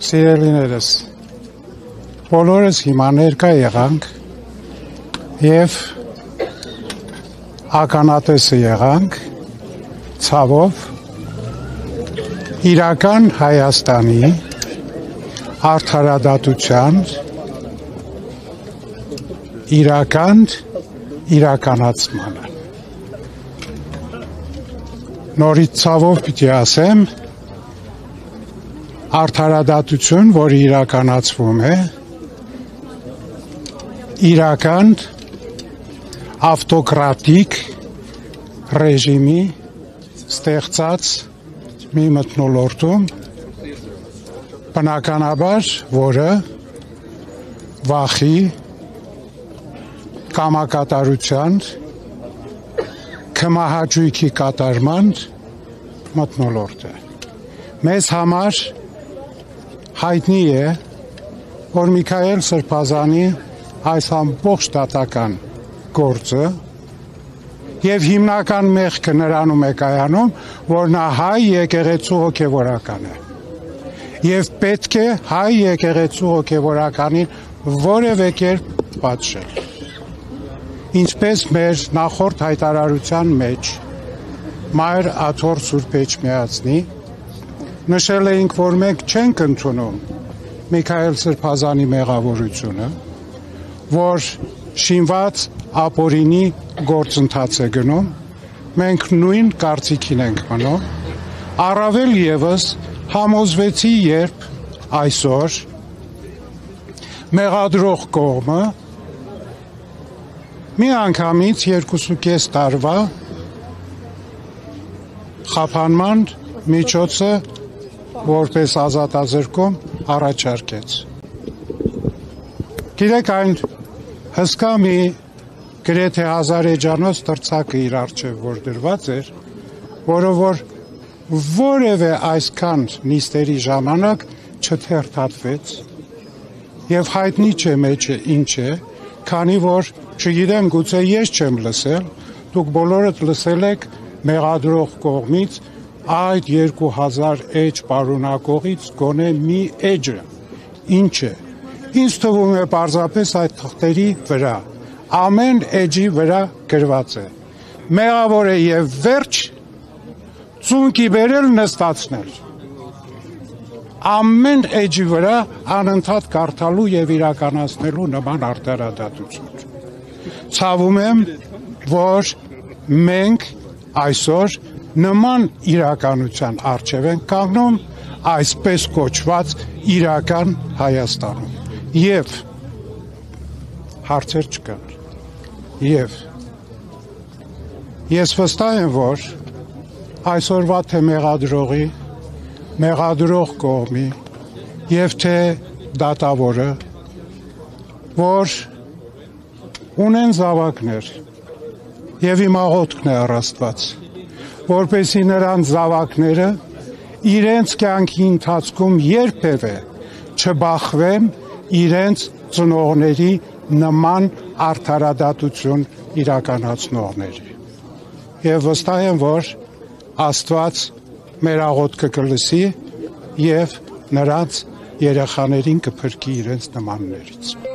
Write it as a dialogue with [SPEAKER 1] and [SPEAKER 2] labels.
[SPEAKER 1] Սիրելիներս, բոլորս հիմա ներկա եղանք և ականատեսը եղանք ցավով իրական Հայաստանի արդարադատության իրականացմանը։ Նորից ցավով պիտի ասեմ, արդարադատություն, որը իրականացվում է, իրական ավտոկրատիկ ռեժիմի ստեղծած մի մթնոլորտում, բնականաբար, որը վախի, կամակատարության, քմահաճույքի կատարման մթնոլորտ է։ Մեզ համար հայտնի է, որ Միքայել Սրբազանի այս ամբողջ դատական գործը և հիմնական մեղքը նրանում է կայանում, որ նա հայ եկեղեցու հոգևորական է և պետք է հայ եկեղեցու հոգևորականին որևէ կերպ պատժել։ Ինչպես մեր նախորդ հայտարարության մեջ Մայր Աթոռ Սուրբ Էջմիածնի նշել էինք, որ մենք չենք ընդունում Միքայել Սրբազանի մեղավորությունը, որ շինված ապօրինի գործընթաց է գնում, մենք նույն կարծիքին ենք մնում, առավել ևս համոզվեցի, երբ այսօր մեղադրող կողմը մի անգամից 2.5 տարվա խափանման միջոցը որպես ազատազրկում առաջարկեց։ Գիտեք, այն հսկա մի գրեթե 1000 էջանոց տրցակը իր առջև որ դրված էր, որը որ որևէ այսքան նիստերի ժամանակ չթերթատվեց և հայտնի չէ մեջը ինչ է, քանի որ չգիտեմ, գուցե ես չեմ լսել, դուք բոլորդ լսել եք մեղադրող կողմից այդ 2000 էջ պարունակողից գոնե մի էջը, ինչ է, ինձ թվում է պարզապես այդ թղթերի վրա, ամեն էջի վրա գրված է, մեղավոր է և վերջ, ծունկի բերել նստացնել, ամեն էջի վրա անընդհատ կարդալու և իրականացնելու նման արդարադատություն։ Ցավում եմ, որ մենք այսօր նման իրականության առջև են կանգնում այսպես կոչված իրական Հայաստանում և հարցեր չկան և ես վստահ եմ, որ այսօրվա թե մեղադրողի, մեղադրող կողմի և թե դատավորը, որ ունեն զավակներ և իմ աղոթքն է առ Աստված, որպեսզի նրանց զավակները իրենց կյանքի ընթացքում երբևէ չբախվեն իրենց ծնողների նման արդարադատություն իրականացնողների։ Եվ վստահ եմ, որ Աստված մեր աղոթքը կլսի և նրանց երեխաներին կփրկի իրենց նմաններից։